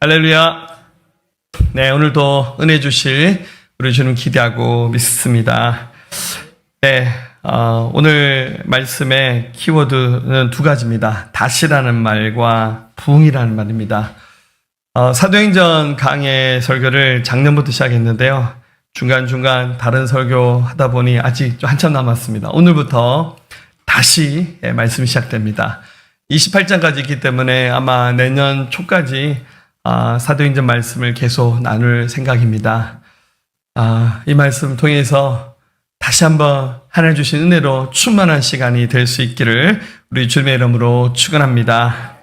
할렐루야. 네, 오늘도 은혜 주실 우리 주님 기대하고 믿습니다. 네, 오늘 말씀의 키워드는 두 가지입니다. 다시라는 말과 부흥이라는 말입니다. 사도행전 강해 설교를 작년부터 시작했는데요. 중간중간 다른 설교 하다 보니 아직 좀 한참 남았습니다. 오늘부터 다시 말씀이 시작됩니다. 28장까지 있기 때문에 아마 내년 초까지 사도행전 말씀을 계속 나눌 생각입니다. 이 말씀 통해서 다시 한번 하나님 주신 은혜로 충만한 시간이 될 수 있기를 우리 주님의 이름으로 축원합니다.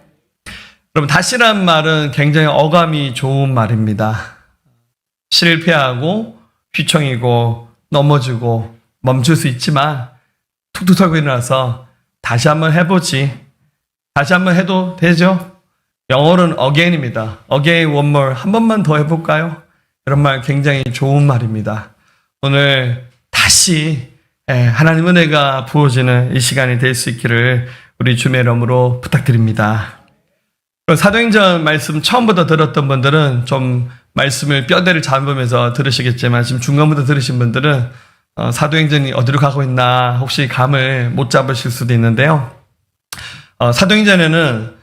여러분, 다시란 말은 굉장히 어감이 좋은 말입니다. 실패하고 휘청이고 넘어지고 멈출 수 있지만 툭툭 털고 일어나서 다시 한번 해보지. 다시 한번 해도 되죠? 영어로는 again입니다. again, one more. 한 번만 더 해볼까요? 이런 말 굉장히 좋은 말입니다. 오늘 다시 하나님 은혜가 부어지는 이 시간이 될 수 있기를 우리 주님의 이름으로 부탁드립니다. 사도행전 말씀 처음부터 들었던 분들은 좀 말씀을 뼈대를 잡으면서 들으시겠지만 지금 중간부터 들으신 분들은 사도행전이 어디로 가고 있나 혹시 감을 못 잡으실 수도 있는데요. 사도행전에는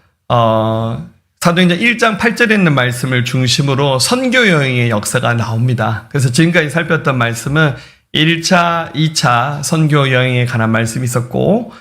사도행전 1장 8절에 있는 말씀을 중심으로 선교 여행의 역사가 나옵니다. 그래서 지금까지 살폈던 말씀은 1차, 2차 선교 여행에 관한 말씀이 있었고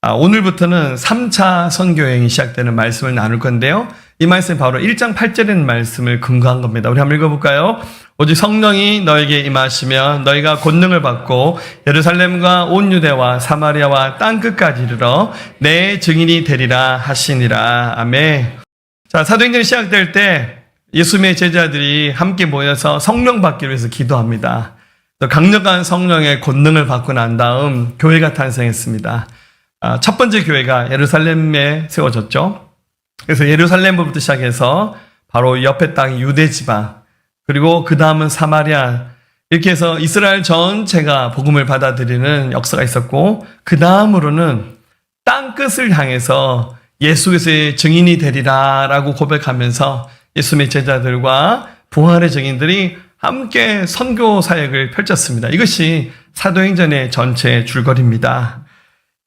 오늘부터는 3차 선교 여행이 시작되는 말씀을 나눌 건데요. 이 말씀이 바로 1장 8절에 있는 말씀을 근거한 겁니다. 우리 한번 읽어볼까요? 오직 성령이 너에게 임하시면 너희가 권능을 받고 예루살렘과 온 유대와 사마리아와 땅끝까지 이르러 내 증인이 되리라 하시니라. 아멘. 자, 사도행전이 시작될 때 예수님의 제자들이 함께 모여서 성령 받기 위해서 기도합니다. 또 강력한 성령의 권능을 받고 난 다음 교회가 탄생했습니다. 첫 번째 교회가 예루살렘에 세워졌죠. 그래서 예루살렘부터 시작해서 바로 옆에 땅 유대 지방, 그리고 그 다음은 사마리아, 이렇게 해서 이스라엘 전체가 복음을 받아들이는 역사가 있었고, 그 다음으로는 땅끝을 향해서 예수 그리스도의 증인이 되리라 라고 고백하면서 예수님의 제자들과 부활의 증인들이 함께 선교 사역을 펼쳤습니다. 이것이 사도행전의 전체 줄거리입니다.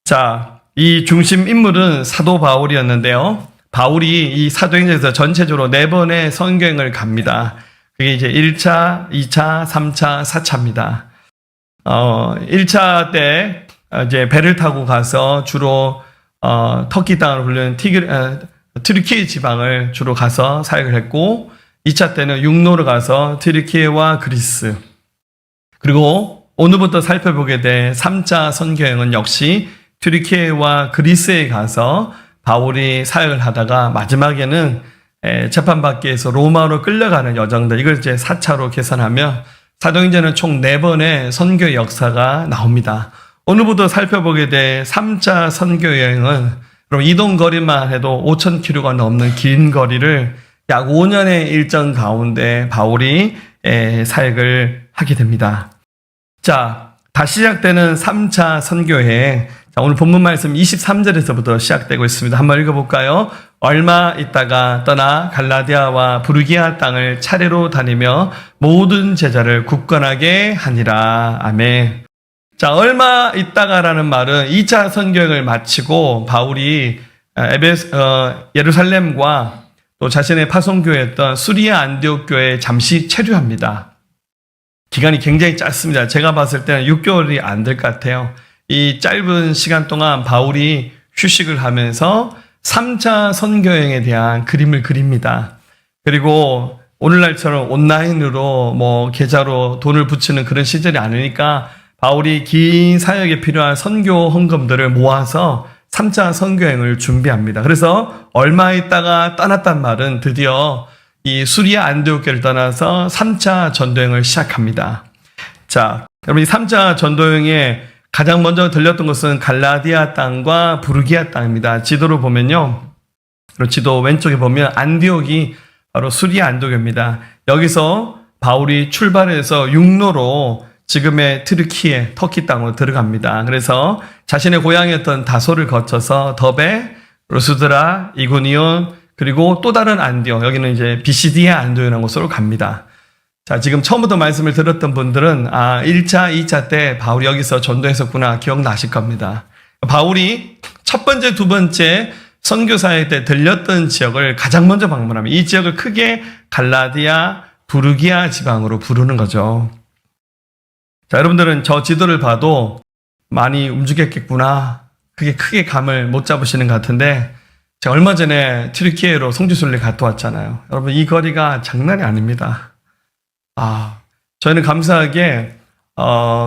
자, 이 중심 인물은 사도 바울이었는데요. 바울이 이 사도행전에서 전체적으로 4번의 선교행을 갑니다. 그게 이제 1차, 2차, 3차, 4차입니다. 1차 때 이제 배를 타고 가서 주로 터키 땅으로 불리는 튀르키예 지방을 주로 가서 사역을 했고, 2차 때는 육로로 가서 튀르키예와 그리스, 그리고 오늘부터 살펴보게 될 3차 선교행은 역시 튀르키예와 그리스에 가서 바울이 사역을 하다가 마지막에는 재판받기 위해서 로마로 끌려가는 여정들, 이걸 이제 4차로 계산하면 사도행전은 총 4번의 선교 역사가 나옵니다. 오늘부터 살펴보게 될 3차 선교 여행은 그럼 이동 거리만 해도 5,000km가 넘는 긴 거리를 약 5년의 일정 가운데 바울이 사역을 하게 됩니다. 자, 다시 시작되는 3차 선교 여행. 자, 오늘 본문 말씀 23절에서부터 시작되고 있습니다. 한번 읽어볼까요? 얼마 있다가 떠나 갈라디아와 부르기아 땅을 차례로 다니며 모든 제자를 굳건하게 하니라. 아멘. 자, 얼마 있다가라는 말은 2차 선교행을 마치고 바울이 예루살렘과 또 자신의 파송교회였던 수리아 안디옥 교회에 잠시 체류합니다. 기간이 굉장히 짧습니다. 제가 봤을 때는 6개월이 안 될 것 같아요. 이 짧은 시간 동안 바울이 휴식을 하면서 3차 선교행에 대한 그림을 그립니다. 그리고 오늘날처럼 온라인으로 계좌로 돈을 붙이는 그런 시절이 아니니까 바울이 긴 사역에 필요한 선교 헌금들을 모아서 3차 선교행을 준비합니다. 그래서 얼마 있다가 떠났단 말은 드디어 이 수리아 안디옥교를 떠나서 3차 전도행을 시작합니다. 자, 여러분, 이 3차 전도행에 가장 먼저 들렸던 것은 갈라디아 땅과 부르기아 땅입니다. 지도를 보면요. 지도 왼쪽에 보면 안디옥이 바로 수리아 안디옥입니다. 여기서 바울이 출발해서 육로로 지금의 튀르키예, 터키 땅으로 들어갑니다. 그래서 자신의 고향이었던 다소를 거쳐서 더베, 루스드라, 이고니온, 그리고 또 다른 안디옥, 여기는 이제 비시디아 안디옥이라는 곳으로 갑니다. 자, 지금 처음부터 말씀을 들었던 분들은 1차, 2차 때 바울이 여기서 전도했었구나 기억나실 겁니다. 바울이 첫 번째, 두 번째 선교사역 때 들렸던 지역을 가장 먼저 방문하면 이 지역을 크게 갈라디아, 부르기아 지방으로 부르는 거죠. 자, 여러분들은 저 지도를 봐도 많이 움직였겠구나. 그게 크게 감을 못 잡으시는 것 같은데 제가 얼마 전에 튀르키예로 성지순례 갔다 왔잖아요. 여러분 이 거리가 장난이 아닙니다. 저희는 감사하게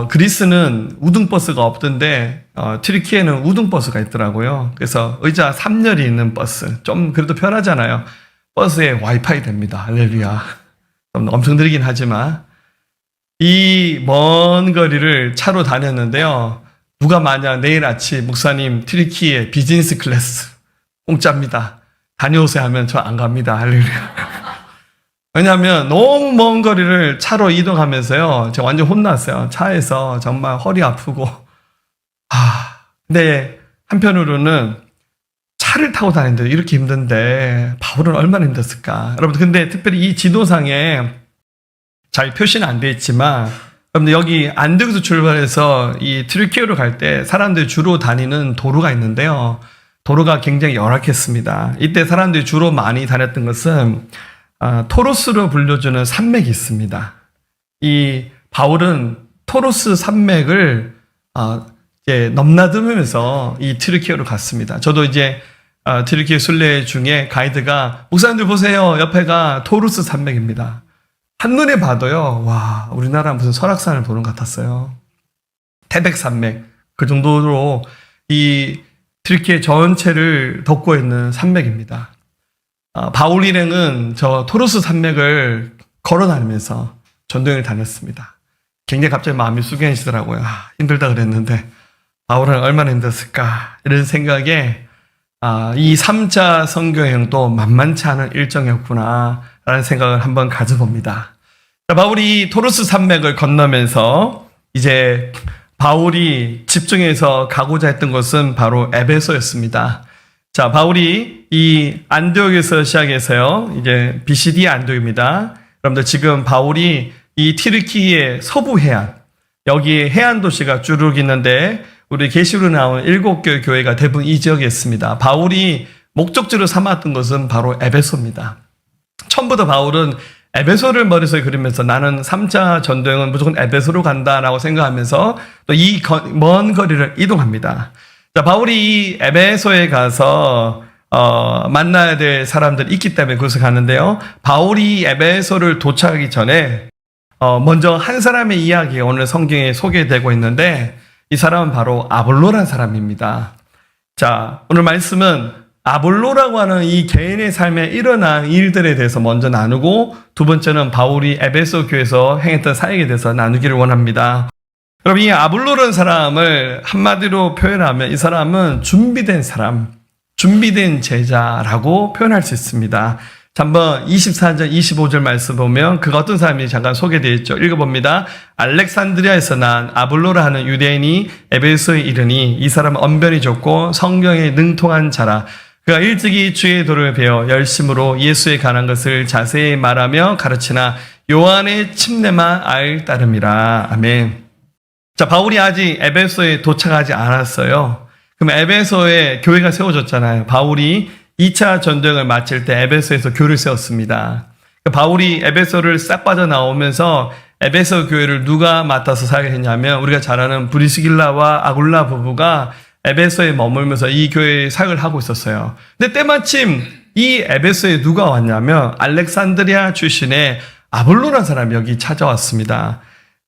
그리스는 우등버스가 없던데 튀르키예는 우등버스가 있더라고요. 그래서 의자 3열이 있는 버스. 좀 그래도 편하잖아요. 버스에 와이파이 됩니다. 할렐루야. 엄청 느리긴 하지만 이 먼 거리를 차로 다녔는데요. 누가 만약 내일 아침 목사님 튀르키예 비즈니스 클래스 공짜입니다. 다녀오세요 하면 저 안 갑니다. 할렐루야. 왜냐하면 너무 먼 거리를 차로 이동하면서요. 제가 완전 혼났어요. 차에서 정말 허리 아프고. 근데 한편으로는 차를 타고 다니는데 이렇게 힘든데 바울은 얼마나 힘들었을까. 여러분 근데 특별히 이 지도상에 잘 표시는 안 돼 있지만 여러분들 여기 안디옥에서 출발해서 이 튀르키예로 갈 때 사람들이 주로 다니는 도로가 있는데요. 도로가 굉장히 열악했습니다. 이때 사람들이 주로 많이 다녔던 것은 토로스로 불려주는 산맥이 있습니다. 이 바울은 토로스 산맥을 넘나들면서 이 튀르키예로 갔습니다. 저도 이제 튀르키예 순례 중에 가이드가 목사님들 보세요. 옆에가 토로스 산맥입니다. 한눈에 봐도요. 와, 우리나라 무슨 설악산을 보는 것 같았어요. 태백산맥 그 정도로 이 튀르키예 전체를 덮고 있는 산맥입니다. 바울 일행은 저 토로스 산맥을 걸어 다니면서 전도여행을 다녔습니다. 굉장히 갑자기 마음이 숙연해지더라고요. 힘들다 그랬는데 바울은 얼마나 힘들었을까 이런 생각에 이 3차 선교여행도 만만치 않은 일정이었구나 라는 생각을 한번 가져봅니다. 바울이 토로스 산맥을 건너면서 이제 바울이 집중해서 가고자 했던 곳은 바로 에베소였습니다. 자, 바울이 이 안디옥에서 시작해서요, 이제 비시디아 안디옥입니다. 여러분들 지금 바울이 이 튀르키예 서부 해안, 여기에 해안 도시가 쭈르륵 있는데 우리 계시로 나온 7개 교회가 대부분 이 지역에 있습니다. 바울이 목적지로 삼았던 것은 바로 에베소입니다. 처음부터 바울은 에베소를 머릿속에 그리면서 나는 3차 전도여행은 무조건 에베소로 간다라고 생각하면서 또 이 먼 거리를 이동합니다. 자, 바울이 이 에베소에 가서 만나야 될 사람들이 있기 때문에 그곳에 가는데요. 바울이 에베소를 도착하기 전에 먼저 한 사람의 이야기가 오늘 성경에 소개되고 있는데 이 사람은 바로 아볼로라는 사람입니다. 자, 오늘 말씀은 아볼로라고 하는 이 개인의 삶에 일어난 일들에 대해서 먼저 나누고 두 번째는 바울이 에베소 교회에서 행했던 사역에 대해서 나누기를 원합니다. 여러분 이 아볼로라는 사람을 한마디로 표현하면 이 사람은 준비된 사람, 준비된 제자라고 표현할 수 있습니다. 자, 한번 24절, 25절 말씀 보면 그가 어떤 사람이 잠깐 소개되어 있죠. 읽어봅니다. 알렉산드리아에서 난 아볼로라 하는 유대인이 에베소에 이르니 이 사람은 언변이 좋고 성경에 능통한 자라. 그가 일찍이 주의 도를 배워 열심으로 예수에 관한 것을 자세히 말하며 가르치나 요한의 침례만 알 따름이라. 아멘. 자, 바울이 아직 에베소에 도착하지 않았어요. 그럼 에베소에 교회가 세워졌잖아요. 바울이 2차 전쟁을 마칠 때 에베소에서 교회를 세웠습니다. 바울이 에베소를 싹 빠져나오면서 에베소 교회를 누가 맡아서 사역했냐면 우리가 잘 아는 브리스길라와 아굴라 부부가 에베소에 머물면서 이 교회의 사역을 하고 있었어요. 근데 때마침 이 에베소에 누가 왔냐면 알렉산드리아 출신의 아볼로라는 사람이 여기 찾아왔습니다.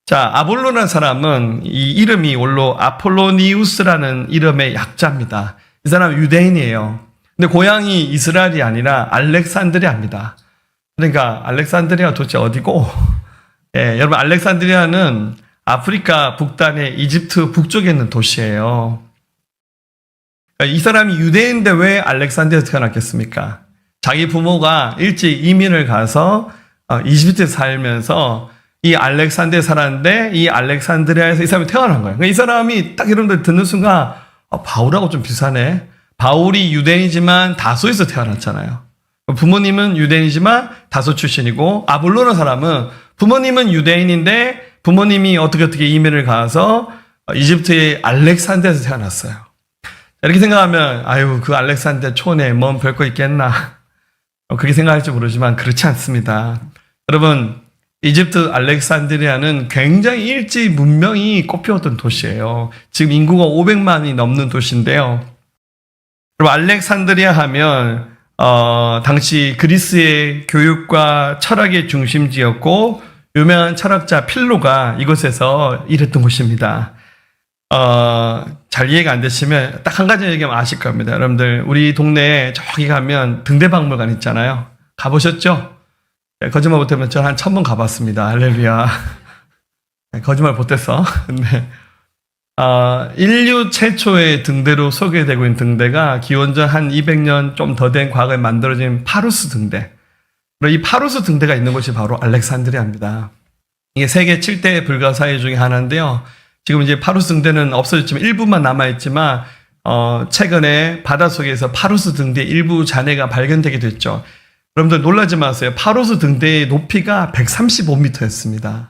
자, 아볼로라는 사람은 이 이름이 원로 아폴로니우스라는 이름의 약자입니다. 이 사람은 유대인이에요. 근데 고향이 이스라엘이 아니라 알렉산드리아입니다. 그러니까 알렉산드리아가 도대체 어디고? 예, 여러분 알렉산드리아는 아프리카 북단의 이집트 북쪽에 있는 도시예요. 이 사람이 유대인인데 왜 알렉산드리아에서 태어났겠습니까? 자기 부모가 일찍 이민을 가서 이집트에 살면서 이 알렉산드리아에 살았는데 이 알렉산드리아에서 이 사람이 태어난 거예요. 그러니까 이 사람이 딱 이런 데 듣는 순간 바울하고 좀 비슷하네. 바울이 유대인이지만 다소에서 태어났잖아요. 부모님은 유대인이지만 다소 출신이고, 아볼로라는 사람은 부모님은 유대인인데 부모님이 어떻게 이민을 가서 이집트의 알렉산드에서 태어났어요. 이렇게 생각하면 아유 그 알렉산드 촌에 뭔 별거 있겠나 그렇게 생각할지 모르지만 그렇지 않습니다. 여러분, 이집트 알렉산드리아는 굉장히 일찍 문명이 꽃피웠던 도시예요. 지금 인구가 500만이 넘는 도시인데요. 그리고 알렉산드리아 하면 당시 그리스의 교육과 철학의 중심지였고 유명한 철학자 필로가 이곳에서 일했던 곳입니다. 잘 이해가 안 되시면 딱 한 가지 얘기하면 아실 겁니다. 여러분들 우리 동네에 저기 가면 등대박물관 있잖아요. 가보셨죠? 네, 거짓말 못하면 저 한 1000번 가봤습니다. 할렐루야. 네, 거짓말 못했어. 근데 인류 최초의 등대로 소개되고 있는 등대가 기원전 한 200년 좀 더 된 과거에 만들어진 파루스 등대. 이 파루스 등대가 있는 곳이 바로 알렉산드리아입니다. 이게 세계 7대 불가사의 중에 하나인데요. 지금 이제 파루스 등대는 없어졌지만 일부만 남아있지만 최근에 바닷속에서 파루스 등대의 일부 잔해가 발견되게 됐죠. 여러분들 놀라지 마세요. 파루스 등대의 높이가 135m였습니다.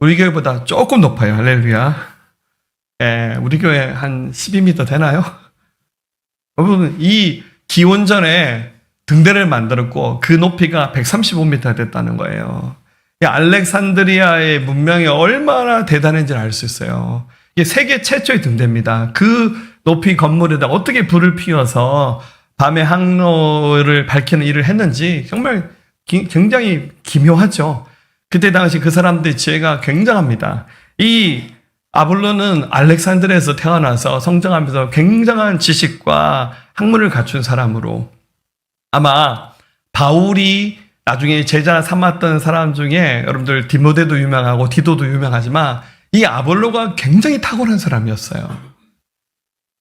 우리 교회보다 조금 높아요. 할렐루야. 예, 우리 교회 한 12m 되나요? 여러분, 이 기원전에 등대를 만들었고 그 높이가 135m 됐다는 거예요. 알렉산드리아의 문명이 얼마나 대단한지를 알 수 있어요. 이게 세계 최초의 등대입니다. 그 높이 건물에다 어떻게 불을 피워서 밤에 항로를 밝히는 일을 했는지 정말 굉장히 기묘하죠. 그때 당시 그 사람들의 지혜가 굉장합니다. 이 아볼로는 알렉산드리아에서 태어나서 성장하면서 굉장한 지식과 학문을 갖춘 사람으로 아마 바울이 나중에 제자 삼았던 사람 중에 여러분들 디모데도 유명하고 디도도 유명하지만 이 아볼로가 굉장히 탁월한 사람이었어요.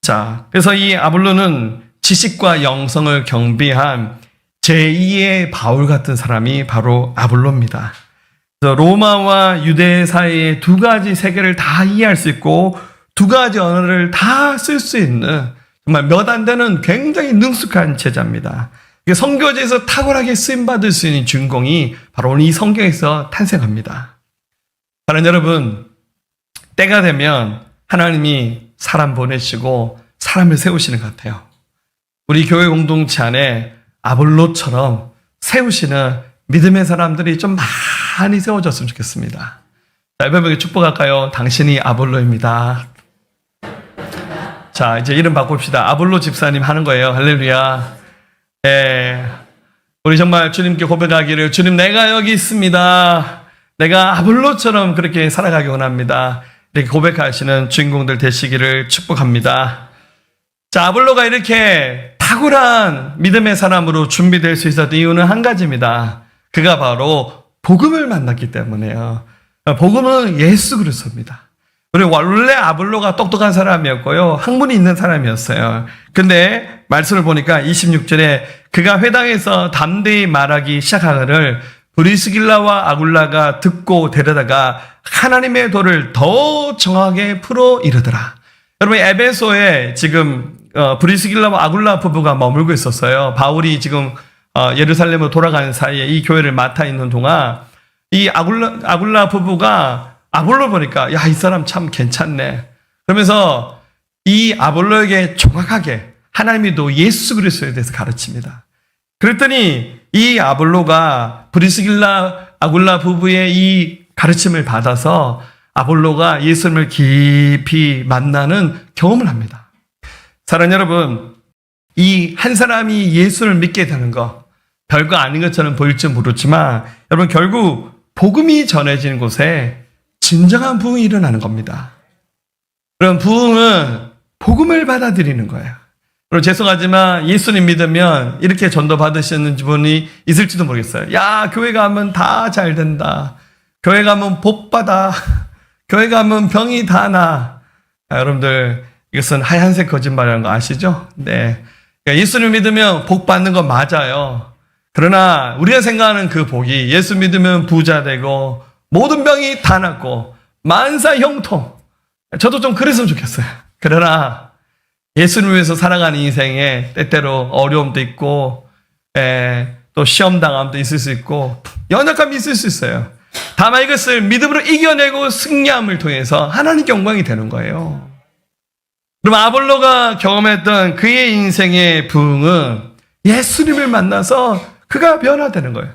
자, 그래서 이 아볼로는 지식과 영성을 경비한 제2의 바울 같은 사람이 바로 아볼로입니다. 그래서 로마와 유대 사이의 두 가지 세계를 다 이해할 수 있고 두 가지 언어를 다 쓸 수 있는 정말 몇 안 되는 굉장히 능숙한 제자입니다. 선교지에서 탁월하게 쓰임받을 수 있는 주인공이 바로 오늘 이 성경에서 탄생합니다. 사랑하는 여러분, 때가 되면 하나님이 사람 보내시고 사람을 세우시는 것 같아요. 우리 교회 공동체 안에 아볼로처럼 세우시는 믿음의 사람들이 좀 많이 세워졌으면 좋겠습니다. 자, 여러분에게 축복할까요? 당신이 아볼로입니다. 자, 이제 이름 바꿉시다. 아볼로 집사님 하는 거예요. 할렐루야. 네, 우리 정말 주님께 고백하기를 주님 내가 여기 있습니다. 내가 아볼로처럼 그렇게 살아가기 원합니다. 이렇게 고백하시는 주인공들 되시기를 축복합니다. 자, 아볼로가 이렇게 탁월한 믿음의 사람으로 준비될 수 있었던 이유는 한 가지입니다. 그가 바로 복음을 만났기 때문에요. 복음은 예수 그리스도입니다. 우리 원래 아볼로가 똑똑한 사람이었고요. 학문이 있는 사람이었어요. 근데 말씀을 보니까 26절에 그가 회당에서 담대히 말하기 시작하기를 브리스길라와 아굴라가 듣고 데려다가 하나님의 도를 더 정확하게 풀어 이르더라. 여러분, 에베소에 지금 브리스길라와 아굴라 부부가 머물고 있었어요. 바울이 지금 예루살렘으로 돌아가는 사이에 이 교회를 맡아 있는 동안 이 아굴라 부부가 아볼로 보니까 야, 이 사람 참 괜찮네. 그러면서 이 아볼로에게 정확하게 하나님이 또 예수 그리스도에 대해서 가르칩니다. 그랬더니 이 아볼로가 브리스길라 아굴라 부부의 이 가르침을 받아서 아볼로가 예수님을 깊이 만나는 경험을 합니다. 사랑하는 여러분, 이 한 사람이 예수를 믿게 되는 거 별거 아닌 것처럼 보일지 모르지만 여러분 결국 복음이 전해지는 곳에 진정한 부흥이 일어나는 겁니다. 그럼 부흥은 복음을 받아들이는 거예요. 그럼 죄송하지만 예수님 믿으면 이렇게 전도 받으시는 분이 있을지도 모르겠어요. 야, 교회 가면 다 잘 된다. 교회 가면 복 받아. 교회 가면 병이 다 나. 여러분들 이것은 하얀색 거짓말이라는 거 아시죠? 네. 그러니까 예수님 믿으면 복 받는 거 맞아요. 그러나 우리가 생각하는 그 복이 예수 믿으면 부자 되고 모든 병이 다 낫고 만사 형통. 저도 좀 그랬으면 좋겠어요. 그러나 예수님을 위해서 살아가는 인생에 때때로 어려움도 있고 또 시험당함도 있을 수 있고 연약함이 있을 수 있어요. 다만 이것을 믿음으로 이겨내고 승리함을 통해서 하나님께 영광이 되는 거예요. 그럼 아볼로가 경험했던 그의 인생의 부흥은 예수님을 만나서 그가 변화되는 거예요.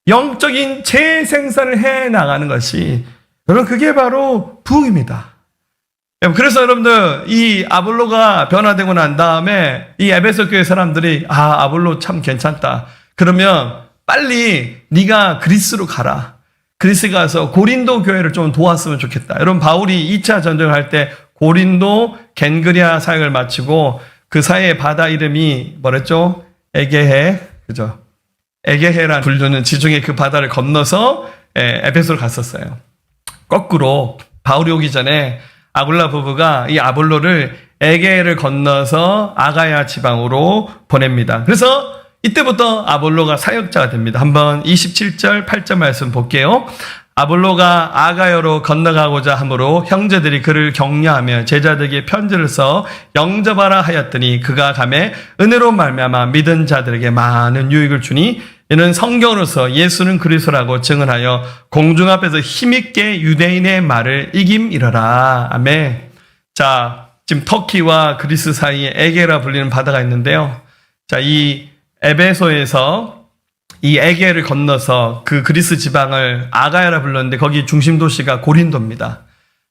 영적인 재생산을 해나가는 것이 여러분 그게 바로 부흥입니다. 그래서 여러분들 이 아볼로가 변화되고 난 다음에 이 에베소 교회 사람들이 아볼로 참 괜찮다. 그러면 빨리 네가 그리스로 가라. 그리스 가서 고린도 교회를 좀 도왔으면 좋겠다. 여러분 바울이 2차 전쟁을 할 때 고린도 겐그리아 사역을 마치고 그 사이의 바다 이름이 뭐랬죠? 에게해. 그죠? 에게해란 부르는 지중해 그 바다를 건너서 에베소를 갔었어요. 거꾸로 바울이 오기 전에 아굴라 부부가 이 아볼로를 에게해를 건너서 아가야 지방으로 보냅니다. 그래서 이때부터 아볼로가 사역자가 됩니다. 한번 27절 8절 말씀 볼게요. 아볼로가 아가야로 건너가고자 하므로 형제들이 그를 격려하며 제자들에게 편지를 써 영접하라 하였더니 그가 가매 은혜로 말미암아 믿은 자들에게 많은 유익을 주니 이는 성경으로서 예수는 그리스도라고 증언하여 공중 앞에서 힘있게 유대인의 말을 이김이러라. 아멘. 자, 지금 터키와 그리스 사이에 에게라 불리는 바다가 있는데요. 자, 이 에베소에서 이 에게를 건너서 그 그리스 지방을 아가야라 불렀는데 거기 중심 도시가 고린도입니다.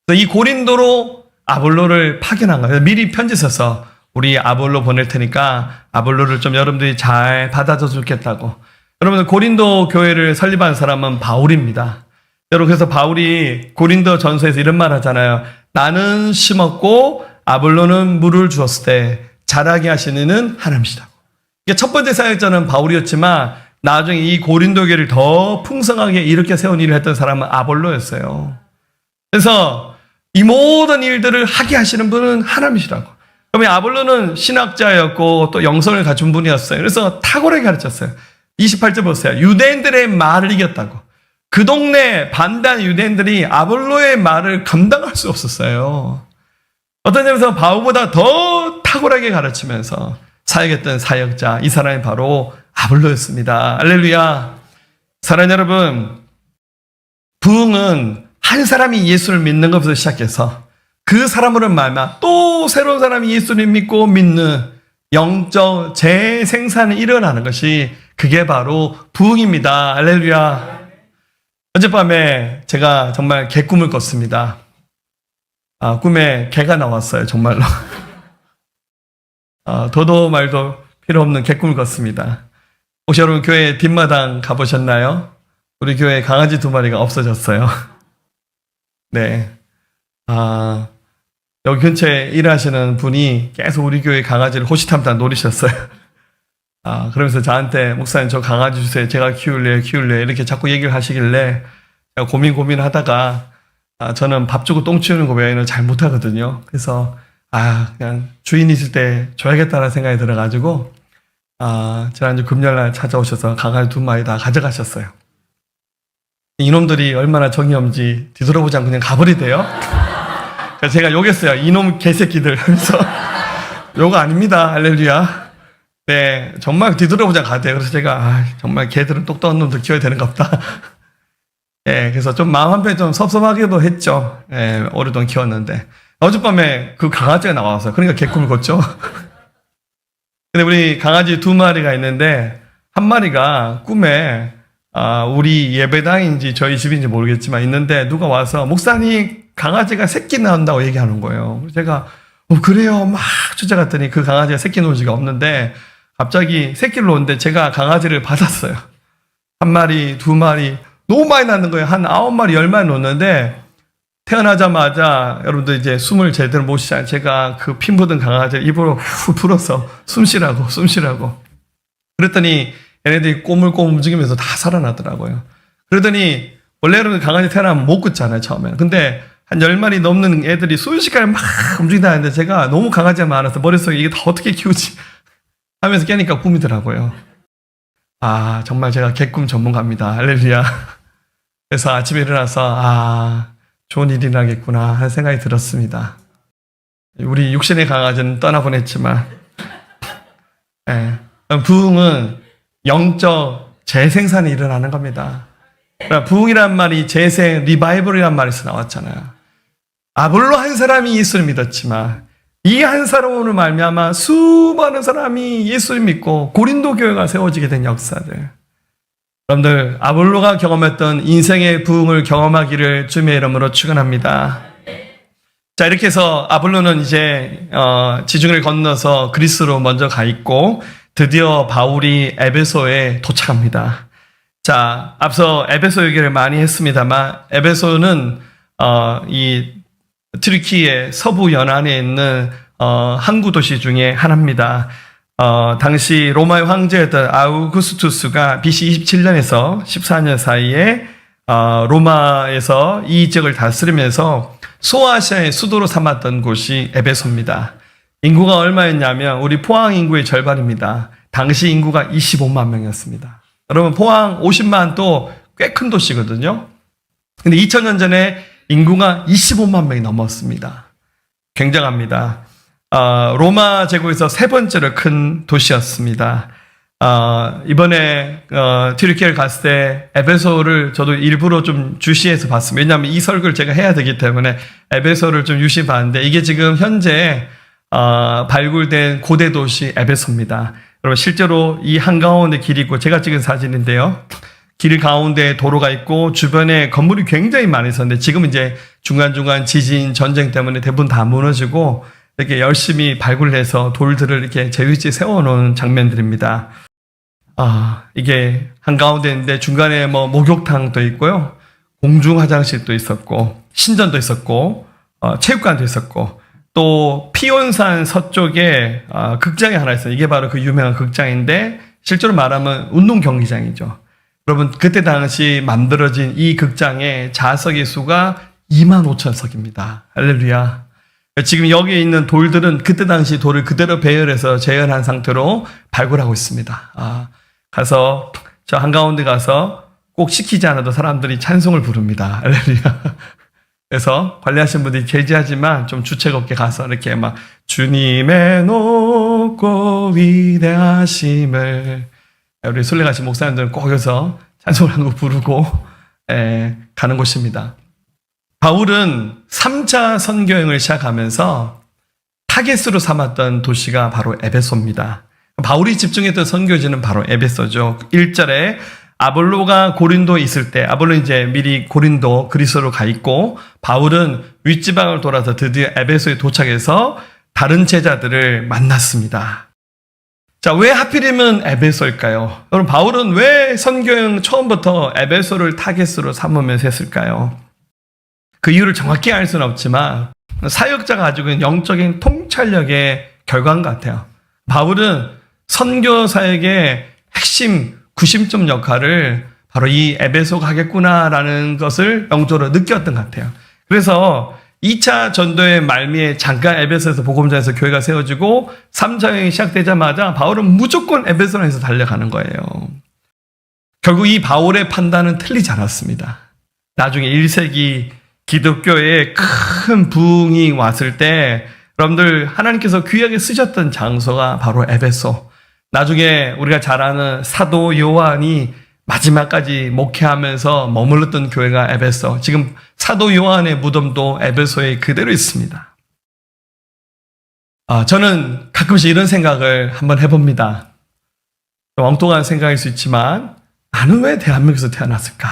그래서 이 고린도로 아볼로를 파견한 거예요. 미리 편지 써서 우리 아볼로 보낼 테니까 아볼로를 좀 여러분들이 잘 받아줘 좋겠다고. 여러분들 고린도 교회를 설립한 사람은 바울입니다. 여러분 그래서 바울이 고린도 전서에서 이런 말 하잖아요. 나는 심었고 아볼로는 물을 주었을 때 자라게 하시는 이는 하나님이시라고. 첫 번째 사역자는 바울이었지만 나중에 이 고린도 교회를 더 풍성하게 일으켜 세운 일을 했던 사람은 아볼로였어요. 그래서 이 모든 일들을 하게 하시는 분은 하나님이시라고. 그러면 아볼로는 신학자였고 또 영성을 갖춘 분이었어요. 그래서 탁월하게 가르쳤어요. 28절 보세요. 유대인들의 말을 이겼다고. 그 동네 반대한 유대인들이 아볼로의 말을 감당할 수 없었어요. 어떤 점에서 바울보다 더 탁월하게 가르치면서 사역했던 사역자, 이 사람이 바로 아볼로였습니다. 할렐루야. 사랑하는 여러분, 부흥은 한 사람이 예수를 믿는 것부터 시작해서 그 사람으로 말미암아 또 새로운 사람이 예수를 믿고 믿는 영적 재생산이 일어나는 것이 그게 바로 부흥입니다. 할렐루야. 어젯밤에 제가 정말 개꿈을 꿨습니다. 꿈에 개가 나왔어요. 정말로. 도도 말도 필요 없는 개꿈을 꿨습니다. 혹시 여러분 교회 뒷마당 가보셨나요? 우리 교회 강아지 2마리가 없어졌어요. 네. 여기 근처에 일하시는 분이 계속 우리 교회 강아지를 호시탐탐 노리셨어요. 그러면서 저한테 목사님 저 강아지 주세요. 제가 키울래요. 이렇게 자꾸 얘기를 하시길래 제가 고민하다가 저는 밥 주고 똥 치우는 거 외에는 잘 못하거든요. 그래서 그냥 주인 있을 때 줘야겠다는 생각이 들어가지고 지난주 금요일날 찾아오셔서 강아지 2마리 다 가져가셨어요. 이놈들이 얼마나 정이 없는지 뒤돌아보지 않고 그냥 가버리대요. 그래서 제가 욕했어요. 이놈 개새끼들 하면서 욕 아닙니다. 할렐루야. 네, 정말 뒤돌아보지 않고 가대요. 그래서 제가 정말 개들은 똑똑한 놈들 키워야 되는가 보다. 네, 그래서 좀 마음 한편에 좀 섭섭하기도 했죠. 네, 오랫동안 키웠는데 어젯밤에 그 강아지가 나와서 그러니까 개꿈을 꿨죠. 근데 우리 강아지 2마리가 있는데 한 마리가 꿈에 우리 예배당인지 저희 집인지 모르겠지만 있는데 누가 와서 목사님 강아지가 새끼 낳는다고 얘기하는 거예요. 제가 그래요 막 쫓아갔더니 그 강아지가 새끼 놓은 지가 없는데 갑자기 새끼를 놓는데 제가 강아지를 받았어요. 1마리, 2마리 너무 많이 낳는 거예요. 한 9마리, 10마리 놓는데 태어나자마자 여러분들 이제 숨을 제대로 못 쉬잖아요. 제가 그 피 묻은 강아지를 입으로 후 불어서 숨 쉬라고. 그랬더니 얘네들이 꼬물꼬물 움직이면서 다 살아나더라고요. 그러더니 원래 여러분 강아지 태어나면 못 긋잖아요, 처음에는. 근데 한 10마리 넘는 애들이 순식간에 막 움직이다는데 제가 너무 강아지가 많아서 머릿속에 이게 다 어떻게 키우지 하면서 깨니까 꿈이더라고요. 정말 제가 개꿈 전문가입니다. 할렐루야. 그래서 아침에 일어나서 좋은 일이 나겠구나 하는 생각이 들었습니다. 우리 육신의 강아지는 떠나보냈지만 부흥은 영적 재생산이 일어나는 겁니다. 부흥이란 말이 재생, 리바이벌이란 말에서 나왔잖아요. 아볼로 한 사람이 예수를 믿었지만 이 한 사람으로 말미암아 수많은 사람이 예수를 믿고 고린도 교회가 세워지게 된 역사들. 여러분들 아볼로가 경험했던 인생의 부흥을 경험하기를 주님의 이름으로 축원합니다. 자, 이렇게 해서 아볼로는 이제 지중해를 건너서 그리스로 먼저 가 있고 드디어 바울이 에베소에 도착합니다. 자, 앞서 에베소 얘기를 많이 했습니다만 에베소는 이 튀르키예 서부 연안에 있는 항구 도시 중에 하나입니다. 당시 로마의 황제였던 아우구스투스가 BC 27년에서 14년 사이에 로마에서 이 지역을 다스리면서 소아시아의 수도로 삼았던 곳이 에베소입니다. 인구가 얼마였냐면 우리 포항 인구의 절반입니다. 당시 인구가 25만 명이었습니다. 여러분 포항 50만 또 꽤 큰 도시거든요. 근데 2000년 전에 인구가 25만 명이 넘었습니다. 굉장합니다. 로마 제국에서 세 번째로 큰 도시였습니다. 이번에 튀르키예를 갔을 때 에베소를 저도 일부러 좀 주시해서 봤습니다. 왜냐하면 이 설교를 제가 해야 되기 때문에 에베소를 좀 유심히 봤는데 이게 지금 현재 발굴된 고대 도시 에베소입니다. 여러분 실제로 이 한가운데 길이 있고 제가 찍은 사진인데요. 길 가운데 도로가 있고 주변에 건물이 굉장히 많이 있었는데 지금 이제 중간중간 지진, 전쟁 때문에 대부분 다 무너지고 이렇게 열심히 발굴해서 돌들을 이렇게 제 위치에 세워놓은 장면들입니다. 이게 한가운데 있는데 중간에 뭐 목욕탕도 있고요. 공중 화장실도 있었고, 신전도 있었고, 체육관도 있었고, 또 피온산 서쪽에 극장이 하나 있어요. 이게 바로 그 유명한 극장인데 실제로 말하면 운동 경기장이죠. 여러분 그때 당시 만들어진 이 극장의 좌석의 수가 25,000석입니다. 할렐루야. 지금 여기에 있는 돌들은 그때 당시 돌을 그대로 배열해서 재현한 상태로 발굴하고 있습니다. 가서 저 한가운데 가서 꼭 시키지 않아도 사람들이 찬송을 부릅니다. 할렐루야. 그래서 관리하신 분들이 제지하지만 좀 주책 없게 가서 이렇게 막 주님의 높고 위대하심을 우리 순례가신 목사님들은 꼭 여기서 찬송을 한 곡 부르고 가는 곳입니다. 바울은 3차 선교여행을 시작하면서 타겟으로 삼았던 도시가 바로 에베소입니다. 바울이 집중했던 선교지는 바로 에베소죠. 1절에 아볼로가 고린도에 있을 때 아볼로는 이제 미리 고린도 그리스로 가 있고 바울은 윗지방을 돌아서 드디어 에베소에 도착해서 다른 제자들을 만났습니다. 자, 왜 하필이면 에베소일까요? 여러분 바울은 왜 선교여행 처음부터 에베소를 타겟으로 삼으면서 했을까요? 그 이유를 정확히 알 수는 없지만 사역자가 가지고 있는 영적인 통찰력의 결과인 것 같아요. 바울은 선교 사역의 핵심 구심점 역할을 바로 이 에베소가 하겠구나라는 것을 영적으로 느꼈던 것 같아요. 그래서 2차 전도의 말미에 잠깐 에베소에서 복음전에서 교회가 세워지고 3차 여행이 시작되자마자 바울은 무조건 에베소에서 달려가는 거예요. 결국 이 바울의 판단은 틀리지 않았습니다. 나중에 1세기 기독교에 큰 부흥이 왔을 때 여러분들 하나님께서 귀하게 쓰셨던 장소가 바로 에베소. 나중에 우리가 잘 아는 사도 요한이 마지막까지 목회하면서 머물렀던 교회가 에베소. 지금 사도 요한의 무덤도 에베소에 그대로 있습니다. 저는 가끔씩 이런 생각을 한번 해봅니다. 엉뚱한 생각일 수 있지만 나는 왜 대한민국에서 태어났을까?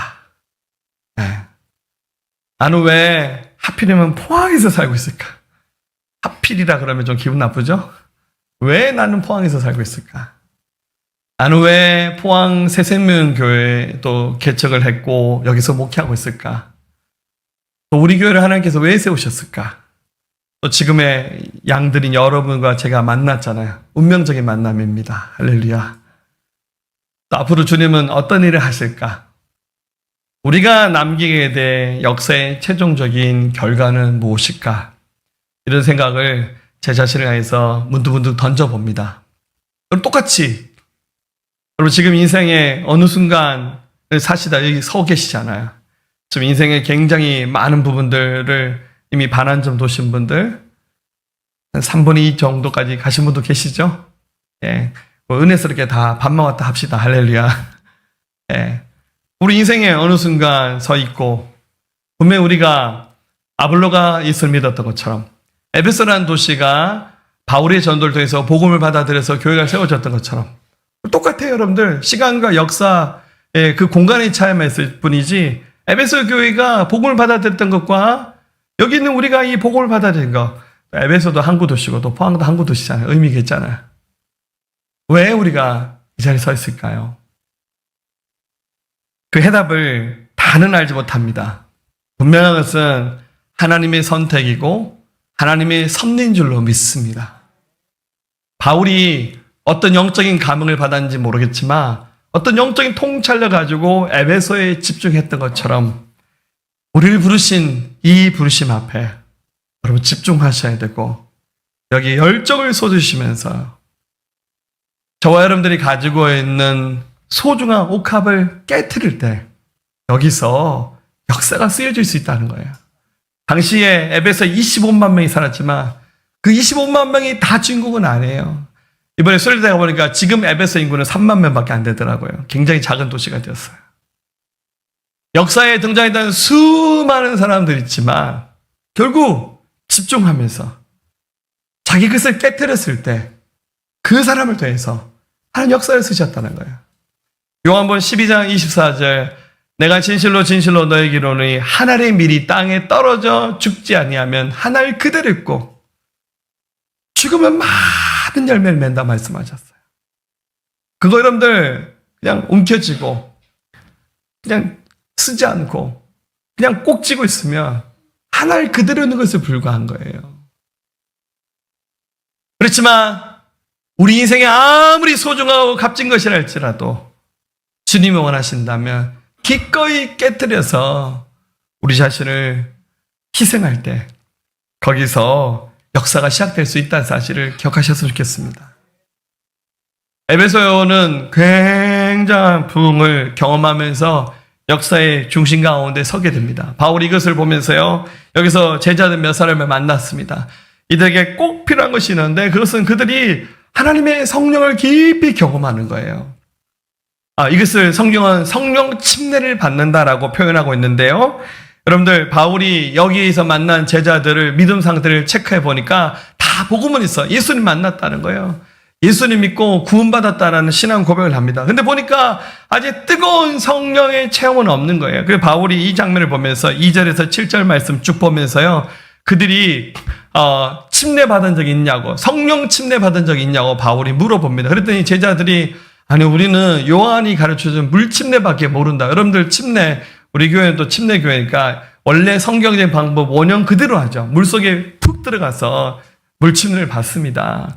나는 왜 하필이면 포항에서 살고 있을까? 하필이라 그러면 좀 기분 나쁘죠? 왜 나는 포항에서 살고 있을까? 나는 왜 포항 새생명교회 또 개척을 했고 여기서 목회하고 있을까? 또 우리 교회를 하나님께서 왜 세우셨을까? 또 지금의 양들인 여러분과 제가 만났잖아요. 운명적인 만남입니다. 할렐루야. 또 앞으로 주님은 어떤 일을 하실까? 우리가 남기게 될 역사의 최종적인 결과는 무엇일까? 이런 생각을 제 자신을 향해서 문득문득 던져봅니다. 여러분 똑같이 여러분 지금 인생의 어느 순간을 사시다 여기 서 계시잖아요. 지금 인생의 굉장히 많은 부분들을 이미 반환점 도신 분들 한 3분의 2 정도까지 가신 분도 계시죠? 예. 은혜스럽게 다 밥만 왔다 합시다. 할렐루야. 예. 우리 인생에 어느 순간 서 있고 분명히 우리가 아볼로가 예수를 믿었던 것처럼 에베소라는 도시가 바울의 전도를 통해서 복음을 받아들여서 교회가 세워졌던 것처럼 똑같아요. 여러분들. 시간과 역사의 그 공간의 차이만 있을 뿐이지 에베소 교회가 복음을 받아들였던 것과 여기 있는 우리가 이 복음을 받아들인 것, 에베소도 항구 도시고 또 포항도 항구 도시잖아요. 의미가 있잖아요. 왜 우리가 이 자리에 서 있을까요? 그 해답을 다는 알지 못합니다. 분명한 것은 하나님의 선택이고 하나님의 섭리인 줄로 믿습니다. 바울이 어떤 영적인 감흥을 받았는지 모르겠지만 어떤 영적인 통찰을 가지고 에베소에 집중했던 것처럼 우리를 부르신 이 부르심 앞에 여러분 집중하셔야 되고 여기 열정을 쏟으시면서 저와 여러분들이 가지고 있는 소중한 옥합을 깨트릴 때 여기서 역사가 쓰여질 수 있다는 거예요. 당시에 에베소에 25만 명이 살았지만 그 25만 명이 다 주인공은 아니에요. 이번에 수리되다 보니까 지금 에베소 인구는 3만 명밖에 안 되더라고요. 굉장히 작은 도시가 되었어요. 역사에 등장했던 수많은 사람들이 있지만 결국 집중하면서 자기 것을 깨뜨렸을 때 그 사람을 통해서 하나님 역사를 쓰셨다는 거예요. 요한복음 12장 24절 내가 진실로 진실로 너에게 이르노니 한 알의 밀이 땅에 떨어져 죽지 아니하면 한 알 그대로 있고 죽으면 많은 열매를 맺는다 말씀하셨어요. 그거 여러분들 그냥 움켜쥐고 그냥 쓰지 않고 그냥 꼭 쥐고 있으면 한 알 그대로 있는 것에 불과한 거예요. 그렇지만 우리 인생에 아무리 소중하고 값진 것이라 할지라도 주님이 원하신다면 기꺼이 깨뜨려서 우리 자신을 희생할 때 거기서 역사가 시작될 수 있다는 사실을 기억하셨으면 좋겠습니다. 에베소는 굉장한 부흥을 경험하면서 역사의 중심 가운데 서게 됩니다. 바울이 이것을 보면서요, 여기서 제자들 몇 사람을 만났습니다. 이들에게 꼭 필요한 것이 있는데 그것은 그들이 하나님의 성령을 깊이 경험하는 거예요. 이것을 성경은 성령 침례를 받는다라고 표현하고 있는데요. 여러분들 바울이 여기에서 만난 제자들을 믿음 상태를 체크해 보니까 다 복음은 있어. 예수님 만났다는 거예요. 예수님 믿고 구원받았다라는 신앙 고백을 합니다. 근데 보니까 아직 뜨거운 성령의 체험은 없는 거예요. 그래서 바울이 이 장면을 보면서 2절에서 7절 말씀 쭉 보면서요. 그들이 침례 받은 적이 있냐고, 성령 침례 받은 적이 있냐고 바울이 물어봅니다. 그랬더니 제자들이 아니 우리는 요한이 가르쳐준 물 침례밖에 모른다. 여러분들 침례, 우리 교회는 또 침례 교회니까 원래 성경적인 방법 원형 그대로 하죠. 물속에 푹 들어가서 물 침례를 받습니다.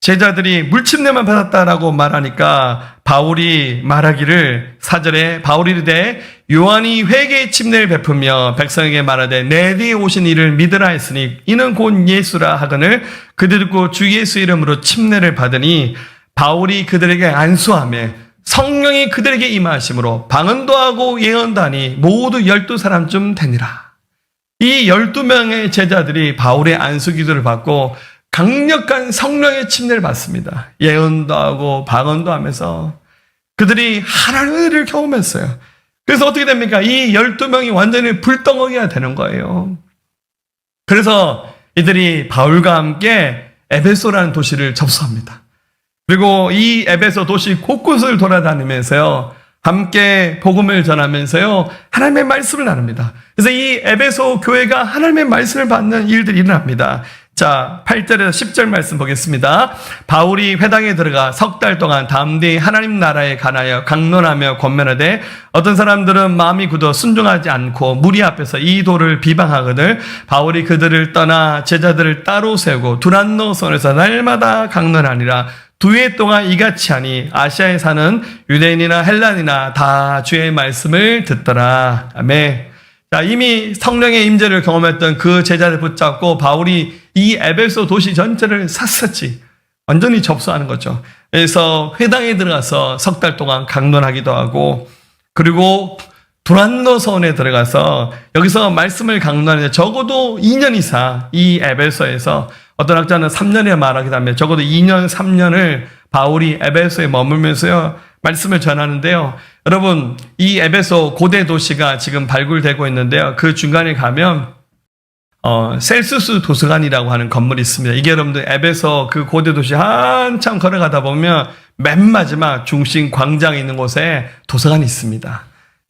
제자들이 물 침례만 받았다라고 말하니까 바울이 말하기를 4절에 바울이 이르되 요한이 회개의 침례를 베푸며 백성에게 말하되 내 뒤에 오신 이를 믿으라 했으니 이는 곧 예수라 하거늘 그들 듣고 주 예수 이름으로 침례를 받으니 바울이 그들에게 안수하며 성령이 그들에게 임하심으로 방언도 하고 예언도 하니 모두 12사람쯤 되니라. 이 12명의 제자들이 바울의 안수 기도를 받고 강력한 성령의 침례를 받습니다. 예언도 하고 방언도 하면서 그들이 하나님을 경험했어요. 그래서 어떻게 됩니까? 이 12명이 완전히 불덩어리가 되는 거예요. 그래서 이들이 바울과 함께 에베소라는 도시를 접수합니다. 그리고 이 에베소 도시 곳곳을 돌아다니면서요, 함께 복음을 전하면서요, 하나님의 말씀을 나눕니다. 그래서 이 에베소 교회가 하나님의 말씀을 받는 일들이 일어납니다. 자, 8절에서 10절 말씀 보겠습니다. 바울이 회당에 들어가 석 달 동안 담대히 하나님 나라에 관하여 강론하며 권면하되 어떤 사람들은 마음이 굳어 순종하지 않고 무리 앞에서 이 도를 비방하거늘 바울이 그들을 떠나 제자들을 따로 세우고 두란노선에서 날마다 강론하니라. 2해 동안 이같이 하니 아시아에 사는 유대인이나 헬란이나 다 주의 말씀을 듣더라. 아멘. 자, 이미 성령의 임재를 경험했던 그 제자를 붙잡고 바울이 이 에베소 도시 전체를 샅샅이 완전히 접수하는 거죠. 그래서 회당에 들어가서 석 달 동안 강론하기도 하고, 그리고 두란노선에 들어가서 여기서 말씀을 강론하는데 적어도 2년 이상 이 에베소에서 어떤 학자는 3년에 말하기도 하며 적어도 2년, 3년을 바울이 에베소에 머물면서요, 말씀을 전하는데요. 여러분, 이 에베소 고대 도시가 지금 발굴되고 있는데요. 그 중간에 가면, 셀수스 도서관이라고 하는 건물이 있습니다. 이게 여러분들 에베소 그 고대 도시 한참 걸어가다 보면 맨 마지막 중심 광장에 있는 곳에 도서관이 있습니다.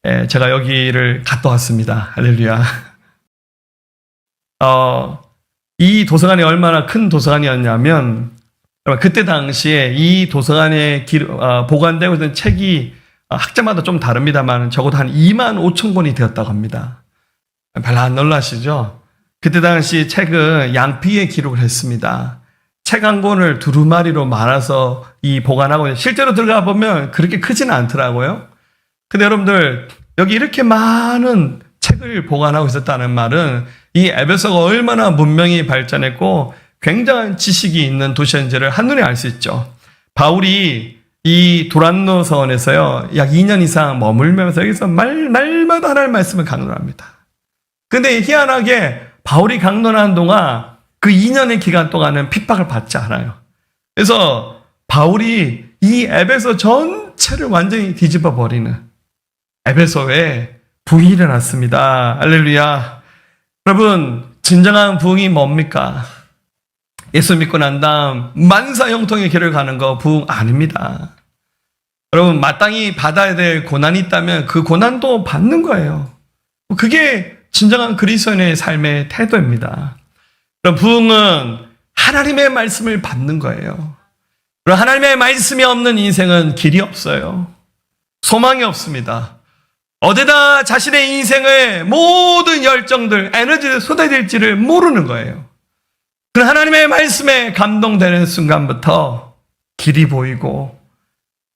예, 제가 여기를 갔다 왔습니다. 할렐루야. 이 도서관이 얼마나 큰 도서관이었냐면, 그때 당시에 이 도서관에 보관되고 있는 책이 학자마다 좀 다릅니다만 적어도 한 2만 5천 권이 되었다고 합니다. 별로 안 놀라시죠? 그때 당시 책은 양피에 기록을 했습니다. 책 한 권을 두루마리로 말아서 이 보관하고 있는데 실제로 들어가 보면 그렇게 크지는 않더라고요. 근데 여러분들 여기 이렇게 많은 책을 보관하고 있었다는 말은 이 에베소가 얼마나 문명이 발전했고 굉장한 지식이 있는 도시인지를 한눈에 알 수 있죠. 바울이 이 도란노 서원에서요, 약 2년 이상 머물면서 여기서 말마다 하나님의 말씀을 강론합니다. 근데 희한하게 바울이 강론하는 동안 그 2년의 기간 동안은 핍박을 받지 않아요. 그래서 바울이 이 에베소 전체를 완전히 뒤집어 버리는 에베소에 부흥이 일어났습니다. 할렐루야. 여러분, 진정한 부흥이 뭡니까? 예수 믿고 난 다음 만사 형통의 길을 가는 거 부흥 아닙니다. 여러분, 마땅히 받아야 될 고난이 있다면 그 고난도 받는 거예요. 그게 진정한 그리스도인의 삶의 태도입니다. 그럼 부흥은 하나님의 말씀을 받는 거예요. 그럼 하나님의 말씀이 없는 인생은 길이 없어요. 소망이 없습니다. 어디다 자신의 인생의 모든 열정들, 에너지를 쏟아야 될지를 모르는 거예요. 그럼 하나님의 말씀에 감동되는 순간부터 길이 보이고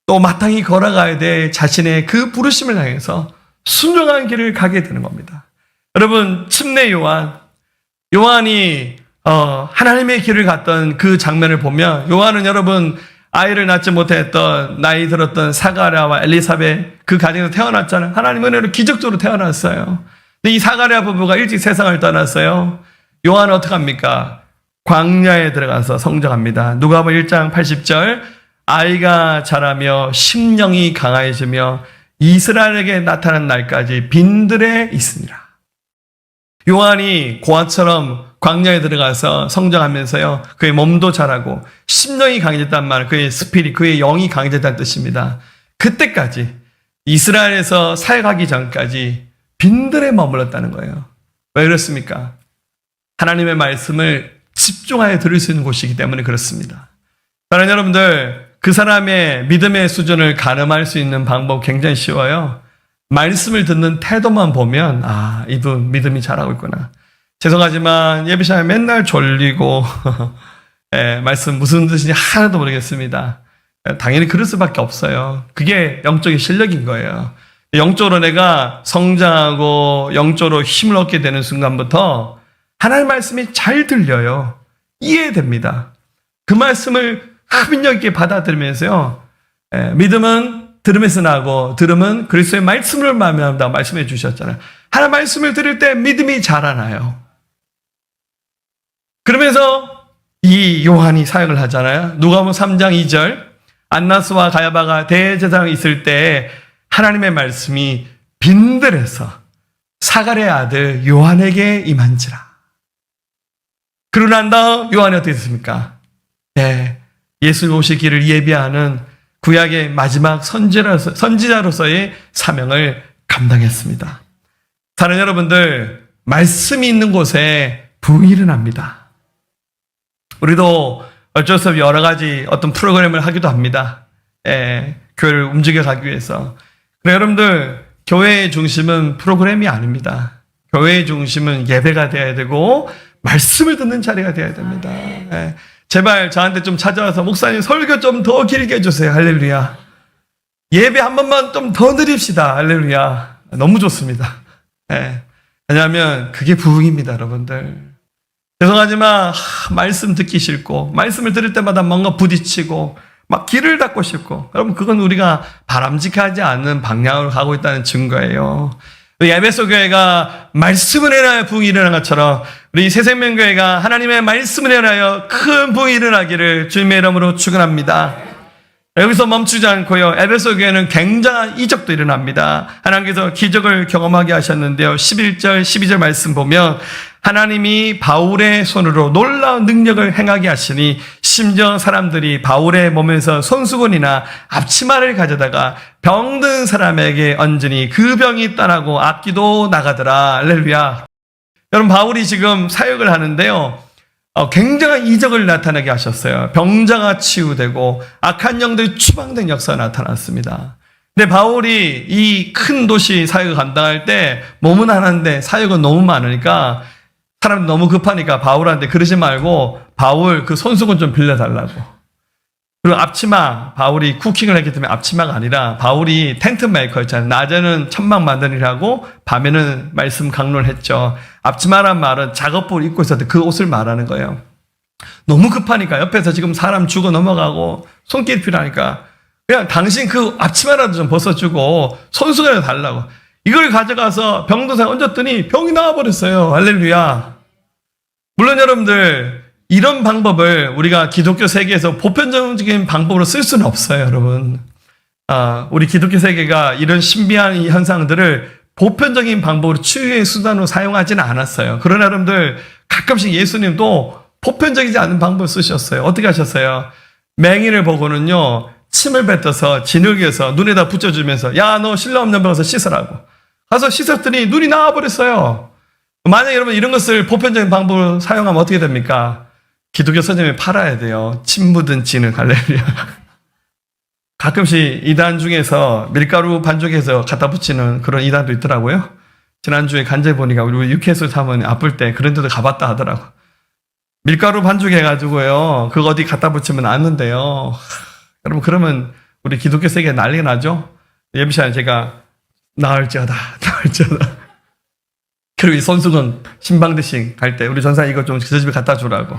또 마땅히 걸어가야 될 자신의 그 부르심을 향해서 순종한 길을 가게 되는 겁니다. 여러분, 침례 요한이 하나님의 길을 갔던 그 장면을 보면 요한은 여러분 아이를 낳지 못했던 나이 들었던 사가랴와 엘리사벳 그 가정에서 태어났잖아요. 하나님 은혜로 기적적으로 태어났어요. 근데 이 사가랴 부부가 일찍 세상을 떠났어요. 요한은 어떻게 합니까? 광야에 들어가서 성장합니다. 누가복음 1장 80절 아이가 자라며 심령이 강해지며 이스라엘에게 나타난 날까지 빈들에 있으니라. 요한이 고아처럼 광야에 들어가서 성장하면서요, 그의 몸도 자라고 심령이 강해졌단 말, 그의 스피릿, 그의 영이 강해졌다는 뜻입니다. 그때까지 이스라엘에서 사역하기 전까지 빈들에 머물렀다는 거예요. 왜 그렇습니까? 하나님의 말씀을 집중하여 들을 수 있는 곳이기 때문에 그렇습니다. 사랑하는 여러분들, 그 사람의 믿음의 수준을 가늠할 수 있는 방법 굉장히 쉬워요. 말씀을 듣는 태도만 보면 이분 믿음이 잘하고 있구나. 죄송하지만 예배 시간에 맨날 졸리고 말씀 무슨 뜻인지 하나도 모르겠습니다. 당연히 그럴 수밖에 없어요. 그게 영적인 실력인 거예요. 영적으로 내가 성장하고 영적으로 힘을 얻게 되는 순간부터 하나님의 말씀이 잘 들려요. 이해됩니다. 그 말씀을 흡인력 있게 받아들이면서요, 믿음은 들음에서 나고 들음은 그리스도의 말씀을 말미암다 말씀해 주셨잖아요. 하나님 말씀을 들을 때 믿음이 자라나요. 그러면서 이 요한이 사역을 하잖아요. 누가복음 3장 2절 안나스와 가야바가 대제사장에 있을 때 하나님의 말씀이 빈들에서 사가랴의 아들 요한에게 임한지라. 그러고 난 다음 요한이 어떻게 됐습니까? 예수 오실 길을 예비하는 구약의 마지막 선지자로서의 사명을 감당했습니다. 사랑하는 여러분들, 말씀이 있는 곳에 부흥이 일어납니다. 우리도 어쩔 수 없이 여러 가지 어떤 프로그램을 하기도 합니다. 교회를 움직여 가기 위해서. 그래, 여러분들, 교회의 중심은 프로그램이 아닙니다. 교회의 중심은 예배가 되어야 되고 말씀을 듣는 자리가 되어야 됩니다. 제발 저한테 좀 찾아와서 목사님 설교 좀 더 길게 해주세요. 할렐루야. 예배 한 번만 좀 더 드립시다. 할렐루야. 너무 좋습니다. 왜냐하면 그게 부흥입니다, 여러분들. 죄송하지만 말씀 듣기 싫고 말씀을 들을 때마다 뭔가 부딪히고 막 길을 닫고 싶고, 여러분 그건 우리가 바람직하지 않은 방향으로 가고 있다는 증거예요. 우리 에베소 교회가 말씀을 인하여 부흥이 일어난 것처럼 우리 새생명교회가 하나님의 말씀을 인하여 큰 부흥이 일어나기를 주님의 이름으로 축원합니다. 여기서 멈추지 않고요. 에베소 교회는 굉장한 이적도 일어납니다. 하나님께서 기적을 경험하게 하셨는데요. 11절, 12절 말씀 보면 하나님이 바울의 손으로 놀라운 능력을 행하게 하시니 심지어 사람들이 바울의 몸에서 손수건이나 앞치마를 가져다가 병든 사람에게 얹으니 그 병이 떠나고 악기도 나가더라. 할렐루야. 여러분, 바울이 지금 사역을 하는데요. 굉장한 이적을 나타나게 하셨어요. 병자가 치유되고 악한 영들이 추방된 역사가 나타났습니다. 근데 바울이 이 큰 도시 사역을 감당할 때 몸은 하나인데 사역은 너무 많으니까 사람이 너무 급하니까 바울한테 그러지 말고 바울 그 손수건 좀 빌려달라고. 그리고 앞치마, 바울이 쿠킹을 했기 때문에 앞치마가 아니라 바울이 텐트 메이커였잖아요. 낮에는 천막 만드는 일하고 밤에는 말씀 강론을 했죠. 앞치마란 말은 작업복을 입고 있었는데 그 옷을 말하는 거예요. 너무 급하니까 옆에서 지금 사람 죽어 넘어가고 손길 필요하니까 그냥 당신 그 앞치마라도 좀 벗어주고 손수건을 달라고. 이걸 가져가서 병든 사람 얹었더니 병이 나와버렸어요. 할렐루야. 물론 여러분들 이런 방법을 우리가 기독교 세계에서 보편적인 방법으로 쓸 수는 없어요, 여러분. 우리 기독교 세계가 이런 신비한 현상들을 보편적인 방법으로 치유의 수단으로 사용하지는 않았어요. 그러나 여러분들 가끔씩 예수님도 보편적이지 않은 방법을 쓰셨어요. 어떻게 하셨어요? 맹인을 보고는요, 침을 뱉어서 진흙에서 눈에다 붙여주면서 야, 너 신라 없는 병에서 씻으라고. 가서 씻었더니 눈이 나와버렸어요. 만약에 여러분 이런 것을 보편적인 방법으로 사용하면 어떻게 됩니까? 기독교 서점에 팔아야 돼요. 침 묻은 진흙. 할렐루야. 가끔씩 이단 중에서 밀가루 반죽해서 갖다 붙이는 그런 이단도 있더라고요. 지난주에 간제 보니까 우리 육회수 사면 아플 때 그런 데도 가봤다 하더라고. 밀가루 반죽해가지고요. 그거 어디 갖다 붙이면 낫는데요. 여러분 그러면 우리 기독교 세계에 난리가 나죠? 예비 시간에 제가 나을지어다. 그리고 이 손수건 신방대식 갈 때 우리 전사 이거 좀 그 집에 갖다 주라고.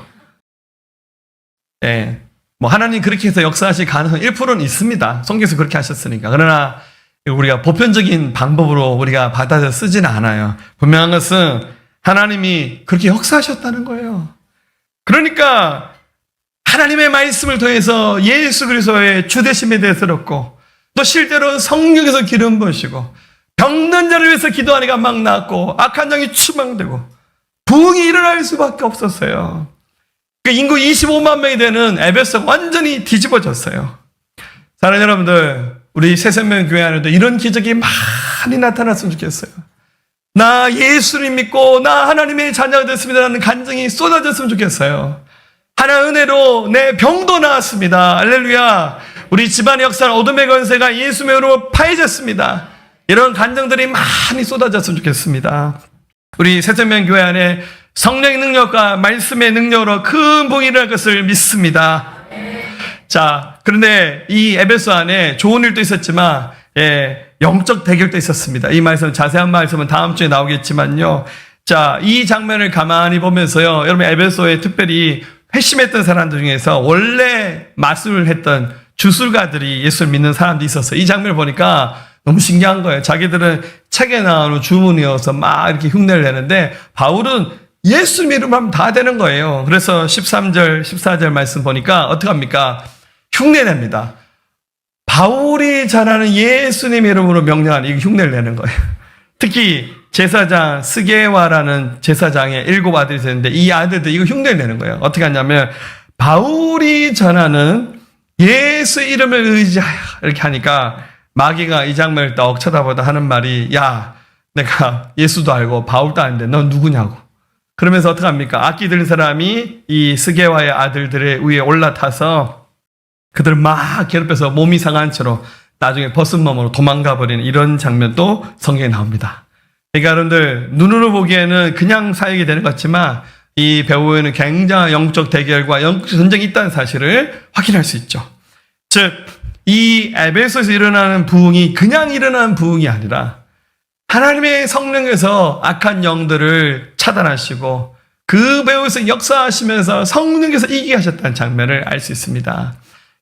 예. 뭐 하나님 그렇게 해서 역사하실 가능성 1%는 있습니다. 성경에서 그렇게 하셨으니까. 그러나 우리가 보편적인 방법으로 우리가 받아서 쓰지는 않아요. 분명한 것은 하나님이 그렇게 역사하셨다는 거예요. 그러니까 하나님의 말씀을 통해서 예수 그리스도의 주되심에 대해서 들었고 또 실제로 성령에서 기름 부으시고 병든 자를 위해서 기도하니까 막 낫고 악한 영이 추방되고 부흥이 일어날 수밖에 없었어요. 인구 25만 명이 되는 에베소가 완전히 뒤집어졌어요. 사랑하는 여러분들, 우리 새생명교회 안에도 이런 기적이 많이 나타났으면 좋겠어요. 나 예수를 믿고 나 하나님의 자녀가 됐습니다라는 간증이 쏟아졌으면 좋겠어요. 하나의 은혜로 내 병도 나았습니다. 할렐루야. 우리 집안의 역사는 어둠의 권세가 예수의 이름으로 파해졌습니다. 이런 간증들이 많이 쏟아졌으면 좋겠습니다. 우리 새생명교회 안에 성령의 능력과 말씀의 능력으로 큰 부흥이 일어날 것을 믿습니다. 자, 그런데 이 에베소 안에 좋은 일도 있었지만 영적 대결도 있었습니다. 이 말씀, 자세한 말씀은 다음 주에 나오겠지만요. 자, 이 장면을 가만히 보면서요. 여러분 에베소에 특별히 회심했던 사람들 중에서 원래 마술을 했던 주술가들이 예수를 믿는 사람도 있었어요. 이 장면을 보니까 너무 신기한 거예요. 자기들은 책에 나오는 주문이어서 막 이렇게 흉내를 내는데 바울은 예수 이름으로 하면 다 되는 거예요. 그래서 13절, 14절 말씀 보니까 어떻게 합니까? 흉내냅니다. 바울이 전하는 예수님 이름으로 명령하는 이 흉내를 내는 거예요. 특히 제사장 스게와라는 제사장의 7 아들이 있었는데 이 아들들 이거 흉내를 내는 거예요. 어떻게 하냐면 바울이 전하는 예수 이름을 의지하여 이렇게 하니까 마귀가 이 장면을 떡 쳐다보다 하는 말이 야, 내가 예수도 알고 바울도 아는데 넌 누구냐고. 그러면서 어떻게 합니까? 악기 들린 사람이 이 스게와의 아들들의 위에 올라타서 그들을 막 괴롭혀서 몸이 상한 채로 나중에 벗은 몸으로 도망가 버리는 이런 장면도 성경에 나옵니다. 그러니까 여러분들 눈으로 보기에는 그냥 사역이 되는 것 같지만 이 배우에는 굉장한 영적 대결과 영적 전쟁이 있다는 사실을 확인할 수 있죠. 즉, 이 에베소에서 일어나는 부흥이 그냥 일어나는 부흥이 아니라 하나님의 성령에서 악한 영들을 차단하시고 그 배후에서 역사하시면서 성령께서 이기게 하셨다는 장면을 알 수 있습니다.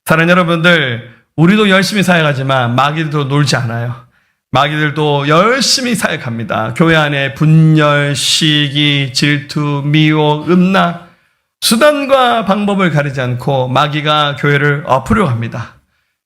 사랑하는 여러분들, 우리도 열심히 사역하지만 마귀도 놀지 않아요. 마귀들도 열심히 사역합니다. 교회 안에 분열, 시기, 질투, 미혹, 음란, 수단과 방법을 가리지 않고 마귀가 교회를 엎으려 합니다.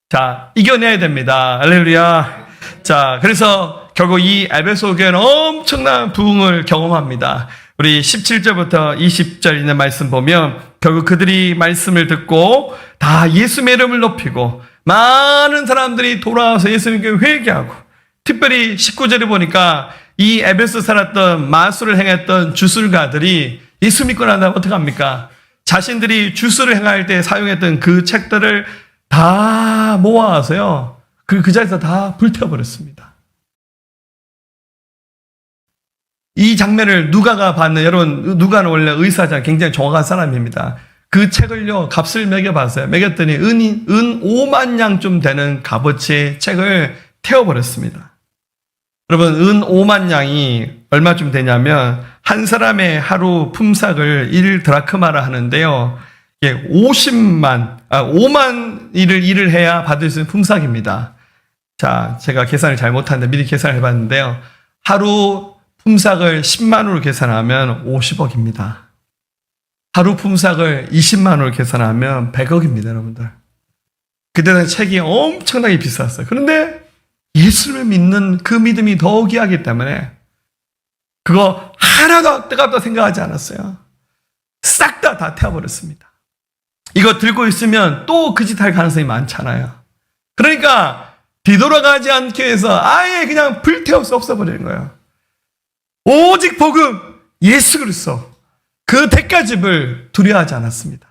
자, 이겨내야 됩니다. 할렐루야. 자, 그래서 결국 이 에베소 교회는 엄청난 부흥을 경험합니다. 우리 17절부터 20절 있는 말씀 보면 결국 그들이 말씀을 듣고 다 예수님의 이름을 높이고 많은 사람들이 돌아와서 예수님께 회개하고, 특별히 19절에 보니까 이 에베소 살았던 마술을 행했던 주술가들이 예수 믿고 난 다음에 어떡합니까? 자신들이 주술을 행할 때 사용했던 그 책들을 다 모아서요, 그 자리에서 다 불태워버렸습니다. 이 장면을 누가가 봤는, 여러분, 누가는 원래 의사자 굉장히 정확한 사람입니다. 그 책을요, 값을 매겨봤어요. 매겼더니 은 5만 냥쯤 되는 값어치의 책을 태워버렸습니다. 여러분, 은 5만 냥이 얼마쯤 되냐면 한 사람의 하루 품삯을 1드라크마라 하는데요. 이게 5만 일을 해야 받을 수 있는 품삯입니다. 자, 제가 계산을 잘 못하는데 미리 계산을 해봤는데요. 하루 품삯을 10만으로 계산하면 50억입니다. 하루 품삯을 20만으로 계산하면 100억입니다, 여러분들. 그때는 책이 엄청나게 비쌌어요. 그런데 예수를 믿는 그 믿음이 더 귀하기 때문에 그거 하나도 뜨겁다 생각하지 않았어요. 싹 다 태워버렸습니다. 이거 들고 있으면 또 그 짓 할 가능성이 많잖아요. 그러니까 뒤돌아가지 않기 위해서 아예 그냥 불태워서 없애버리는 거예요. 오직 복음, 예수 그리스도, 그 대가집을 두려워하지 않았습니다.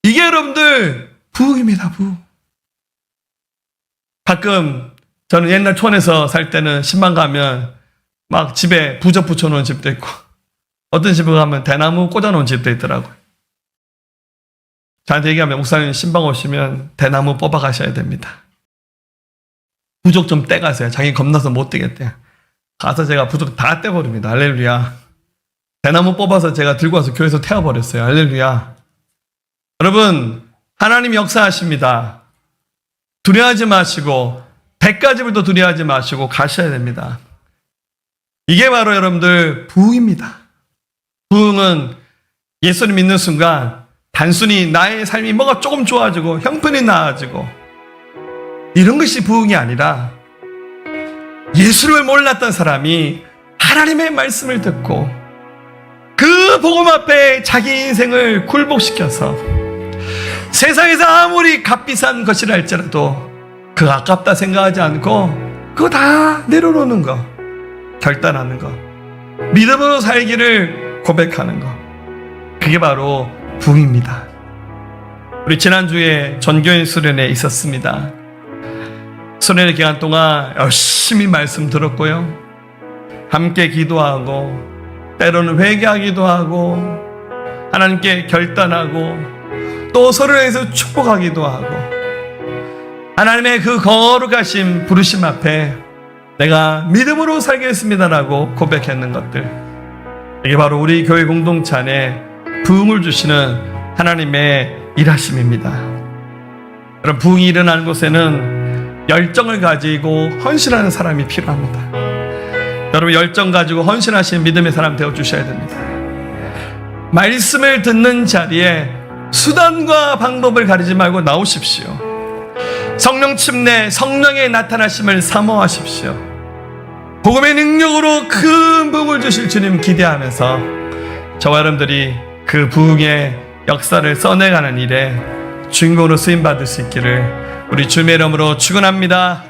이게 여러분들 부흥입니다, 부흥. 가끔 저는 옛날 촌에서 살 때는 신방 가면 막 집에 부적 붙여놓은 집도 있고, 어떤 집에 가면 대나무 꽂아놓은 집도 있더라고요. 저한테 얘기하면 목사님 신방 오시면 대나무 뽑아 가셔야 됩니다. 부적 좀 떼가세요. 자기 겁나서 못 떼겠대요. 가서 제가 부적 다 떼버립니다. 할렐루야. 대나무 뽑아서 제가 들고 와서 교회에서 태워버렸어요. 할렐루야. 여러분, 하나님이 역사하십니다. 두려워하지 마시고 백가집을 더 두려워하지 마시고 가셔야 됩니다. 이게 바로 여러분들 부흥입니다. 부흥은 예수를 믿는 순간 단순히 나의 삶이 뭐가 조금 좋아지고 형편이 나아지고 이런 것이 부흥이 아니라, 예수를 몰랐던 사람이 하나님의 말씀을 듣고 그 복음 앞에 자기 인생을 굴복시켜서 세상에서 아무리 값비싼 것이라 할지라도 그 아깝다 생각하지 않고 그거 다 내려놓는 거, 결단하는 거, 믿음으로 살기를 고백하는 거, 그게 바로 부흥입니다. 우리 지난주에 전교인 수련회 있었습니다. 수련회 기간 동안 열심히 말씀 들었고요, 함께 기도하고 때로는 회개하기도 하고 하나님께 결단하고 또 서로에 대해서 축복하기도 하고, 하나님의 그 거룩하신 부르심 앞에 내가 믿음으로 살겠습니다라고 고백했는 것들, 이게 바로 우리 교회 공동체 안에 부흥을 주시는 하나님의 일하심입니다. 여러분, 부흥이 일어나는 곳에는 열정을 가지고 헌신하는 사람이 필요합니다. 여러분, 열정 가지고 헌신하시는 믿음의 사람 되어주셔야 됩니다. 말씀을 듣는 자리에 수단과 방법을 가리지 말고 나오십시오. 성령 침례, 성령의 나타나심을 사모하십시오. 복음의 능력으로 큰 부흥을 주실 주님 기대하면서 저와 여러분들이 그 부흥의 역사를 써내가는 일에 주인공으로 쓰임받을 수 있기를 우리 주님의 이름으로 축원합니다.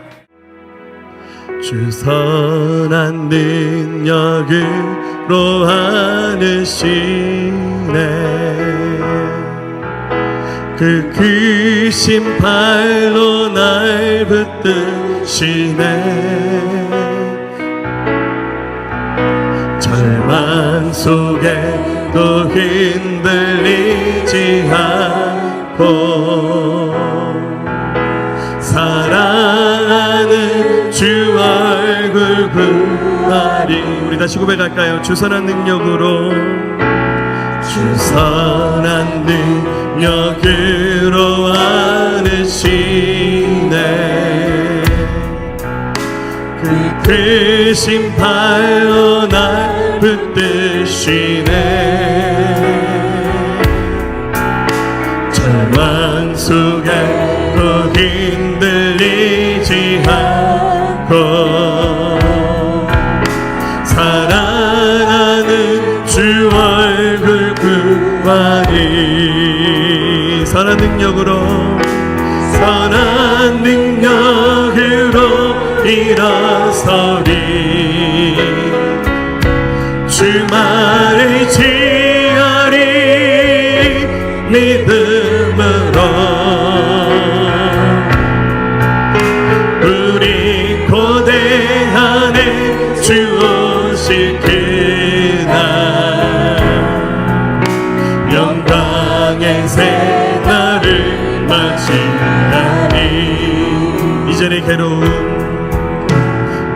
주 선한 능력으로 하느시네, 그 크신 팔로 날 붙드시네, 절망 속에도 흔들리지 않고 사랑하는 주 얼굴 구하리. 우리 다시 고백할까요? 주 선한 능력으로, 주 선한 능력으로 하느시네, 그 심판으로 날 붙드시네. 절망 속에도 흔들리지 않고 사랑하는 주 얼굴 구하니 선한 능력으로 일어서리 주만을 지으리 믿음으로 우리 고대 안에 주 오실 그날 영광의 새날을 맞이하니 이전의 괴로움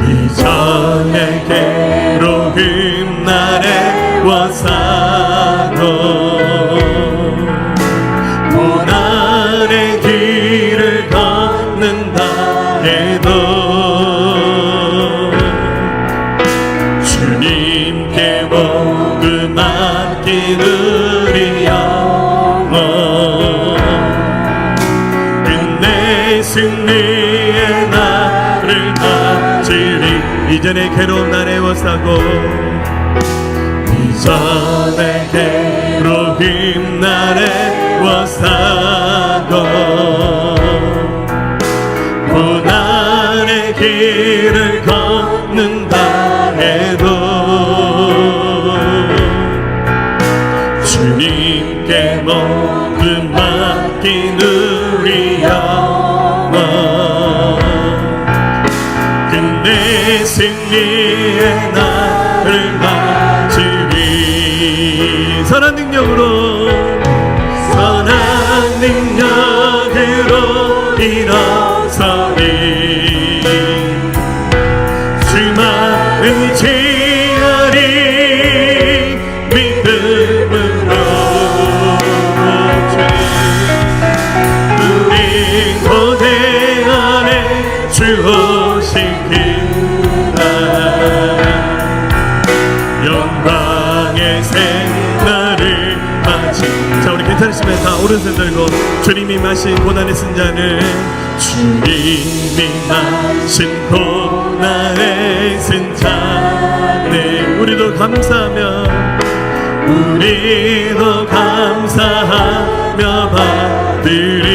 이전의 괴로움 나를 워사고 고난의 길을 걷는다 해도 주님께 모두 맡긴 우리 영혼 끝내 승리의 날을 맞으리 이전의 괴로움 나를 워사고 이전의 괴로움 나를 워사고 고난의 길을 걷는다 해도 주님께 모두 맡긴 우리 영혼 끝내 승리의 날을 맞으리 선한 능력으로 일어서리 주만을 지으리 믿음으로 우리 고대 안에 주 오신 그날 영광의 새날을 맞이 자 우리 괜찮으시면 다 오른손 들고 주님이 마신 고난의 쓴잔을 주님이 마신 고난의 쓴잔을 우리도 감사하며 받으리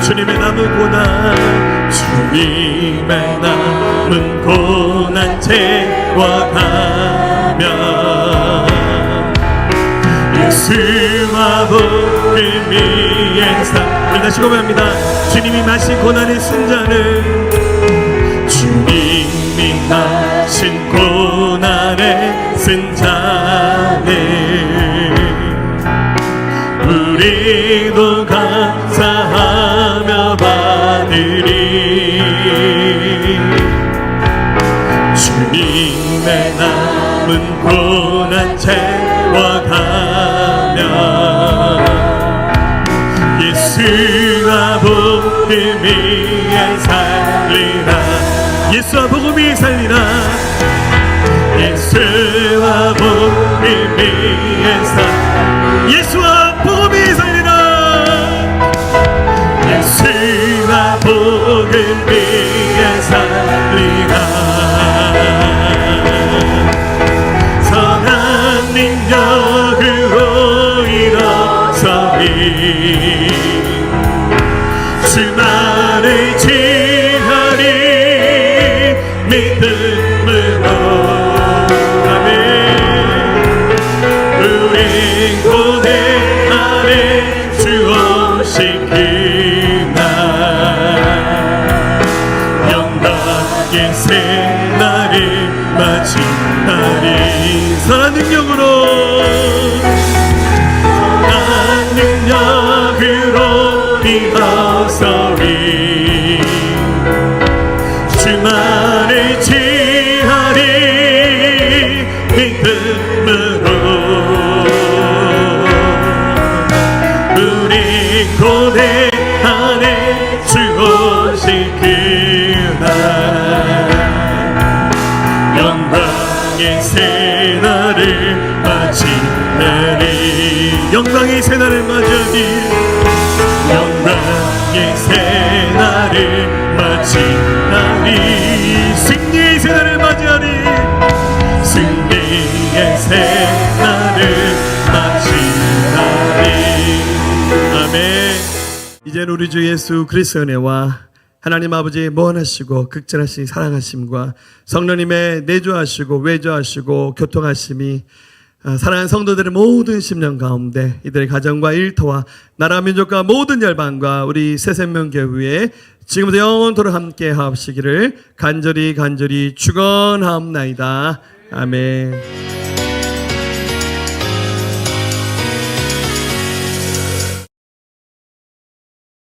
주님의 남은 고난 주님의 남은 고난 채워가며 예수와 복음 위에 우리 다시 고백합니다. 주님이 마신 고난의 쓴잔을 주님이 마신 고난의 쓴잔을 우리도 감사하며 받으리 주님의 남은 고난 채워가며 예수와 복음 위에 살리라 예수와 복음 위에 살리라 예수와 복음 위에 살리라 예수와 복음 위에 살리라 예수와 복음 위에 살리라 선한 능력으로 일어서리 주만을 지으리 믿음으로 아멘 우리 고대 안에 주 오신 그날 영광의 새날을 맞이하리 선한 능력으로 일어서리 주만을 지으리 믿음으로 우리 고대 안에 주 오신 그날 영광의 새날을 맞이하리 영광의 새날을 맞이하리 영광의 새날을 맞이하리 승리의 새날을 맞이하리 승리의 새날을 맞이하리 아멘. 이제는 우리 주 예수 그리스도의 은혜와 하나님 아버지의 무한하시고 극진하신 사랑하심과 성령님의 내주하시고 외주하시고 교통하심이 사랑하는 성도들의 모든 심령 가운데 이들의 가정과 일터와 나라 민족과 모든 열방과 우리 새생명교회에 지금부터 영원토록 함께 하옵시기를 간절히 축원하옵나이다. 아멘.